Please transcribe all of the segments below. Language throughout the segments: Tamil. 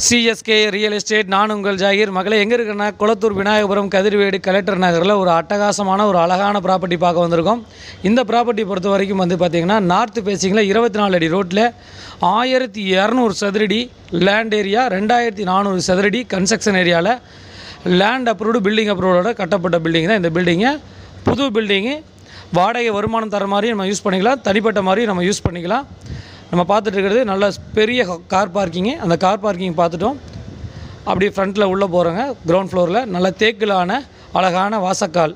CSK real estate. நான் உங்கள் ஜாகீர். மகளே எங்கே இருக்குன்னா குளத்தூர் விநாயகபுரம் கதிர்வேடு கலெக்டர் நகரில் ஒரு அட்டகாசமான ஒரு அழகான ப்ராப்பர்ட்டி பார்க்க வந்திருக்கோம். இந்த ப்ராப்பர்ட்டி பொறுத்த வரைக்கும் வந்து பார்த்திங்கன்னா நார்த் ஃபேஸிங்கில் 24 அடி ரோட்டில் 1200 சதுரடி லேண்ட் ஏரியா, 2400 சதுரடி கன்ஸ்ட்ரக்ஷன் ஏரியாவில் லேண்ட் அப்ரூவ்டு பில்டிங் அப்ரூவோட கட்டப்பட்ட பில்டிங் தான் இந்த பில்டிங்கு. புது பில்டிங்கு, வாடகை வருமானம் தர மாதிரி நம்ம யூஸ் பண்ணிக்கலாம், தனிப்பட்ட மாதிரி நம்ம யூஸ் பண்ணிக்கலாம். நம்ம பார்த்துட்டு இருக்கிறது நல்ல பெரிய கார் பார்க்கிங்கு. அந்த கார் பார்க்கிங் பார்த்துட்டோம். அப்படி ஃப்ரண்ட்டில் உள்ளே போகிறோங்க. கிரவுண்ட் ஃப்ளோரில் நல்ல தேக்கிலான அழகான வாசக்கால்,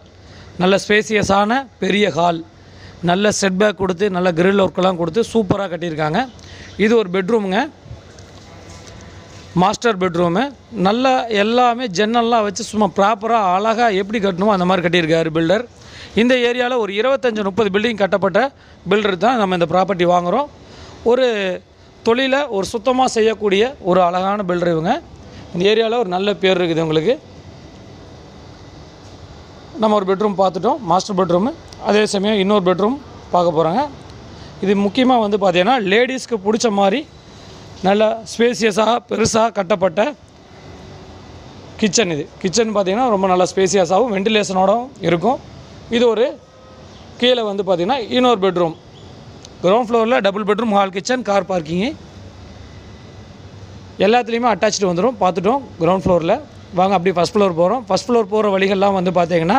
நல்ல ஸ்பேசியஸான பெரிய ஹால், நல்ல செட்பேக் கொடுத்து நல்ல கிரில் ஒர்க்கெல்லாம் கொடுத்து சூப்பராக கட்டியிருக்காங்க. இது ஒரு பெட்ரூமுங்க, மாஸ்டர் பெட்ரூமு. நல்ல எல்லாமே ஜன்னல்லாம் வச்சு சும்மா ப்ராப்பராக அழகாக எப்படி கட்டணுமோ அந்த மாதிரி கட்டியிருக்காரு பில்டர். இந்த ஏரியாவில் ஒரு 25-30 பில்டிங் கட்டப்பட்ட பில்டர் தான் நம்ம இந்த ப்ராப்பர்ட்டி வாங்குகிறோம். ஒரு தொழிலை ஒரு சுத்தமாக செய்யக்கூடிய ஒரு அழகான பில்டர் இவங்க. இந்த ஏரியாவில் ஒரு நல்ல பேர் இருக்குது உங்களுக்கு. நம்ம ஒரு பெட்ரூம் பார்த்துட்டோம், மாஸ்டர் பெட்ரூமு. அதே சமயம் இன்னொரு பெட்ரூம் பார்க்க போகிறாங்க. இது முக்கியமாக வந்து பார்த்திங்கன்னா லேடிஸ்க்கு பிடிச்ச மாதிரி நல்ல ஸ்பேசியஸாக பெருசாக கட்டப்பட்ட கிச்சன். இது கிச்சன் பார்த்திங்கன்னா ரொம்ப நல்ல ஸ்பேசியஸாகவும் வெண்டிலேஷனோடும் இருக்கும். இது ஒரு கீழே வந்து பார்த்திங்கன்னா இன்னொரு பெட்ரூம். கிரவுண்ட் ஃப்ளோரில் double bedroom, hall, kitchen, car parking எல்லாத்துலேயுமே அட்டாச்சு வந்துடும். பார்த்துட்டோம் கிரவுண்ட் ஃப்ளோரில். வாங்க அப்படி ஃபஸ்ட் ஃப்ளோர் போகிறோம். ஃபஸ்ட் ஃப்ளோர் போகிற வழிகள்லாம் வந்து பார்த்திங்கன்னா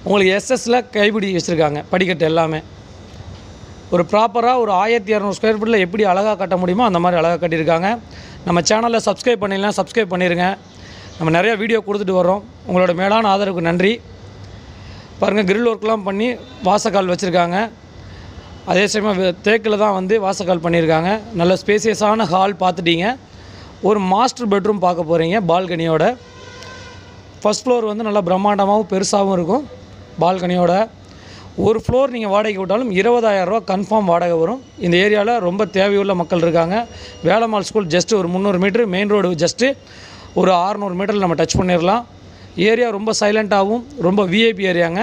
உங்களுக்கு எஸ்எஸ்சில் கைப்பிடி வச்சுருக்காங்க. படிக்கட்டு எல்லாமே ஒரு ப்ராப்பராக ஒரு 1200 ஸ்கொயர் ஃபீட்டில் எப்படி அழகாக கட்ட முடியுமோ அந்த மாதிரி அழகாக கட்டியிருக்காங்க. நம்ம சேனலில் சப்ஸ்கிரைப் பண்ணிடலாம், சப்ஸ்கிரைப் பண்ணிடுங்க. நம்ம நிறையா வீடியோ கொடுத்துட்டு வரோம். உங்களோட மேலான ஆதரவுக்கு நன்றி. பாருங்கள், கிரில் ஒர்க்லாம் பண்ணி வாசக்கால் வச்சுருக்காங்க. அதே சமயம் தேக்கில் தான் வந்து வாசக்கால் பண்ணியிருக்காங்க. நல்ல ஸ்பேசியஸான ஹால் பார்த்துட்டீங்க. ஒரு மாஸ்டர் பெட்ரூம் பார்க்க போகிறீங்க பால்கனியோட. ஃபஸ்ட் ஃப்ளோர் வந்து நல்லா பிரம்மாண்டமாகவும் பெருசாகவும் இருக்கும் பால்கனியோட. ஒரு ஃப்ளோர் நீங்கள் வாடகைக்கு விட்டாலும் 20,000 ரூபா கன்ஃபார்ம் வாடகை வரும். இந்த ஏரியாவில் ரொம்ப தேவையுள்ள மக்கள் இருக்காங்க. வேலம்மாள் ஸ்கூல் ஜஸ்ட்டு ஒரு 300 மீட்ரு, மெயின் ரோடு ஜஸ்ட்டு ஒரு 600 மீட்டரில் நம்ம டச் பண்ணிடலாம். ஏரியா ரொம்ப சைலண்ட்டாகவும் ரொம்ப விஐபி ஏரியாங்க.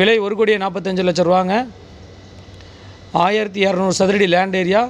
விலை 1,45,00,000 ரூபாங்க. 1200 சதுரடி லேண்ட் ஏரியா,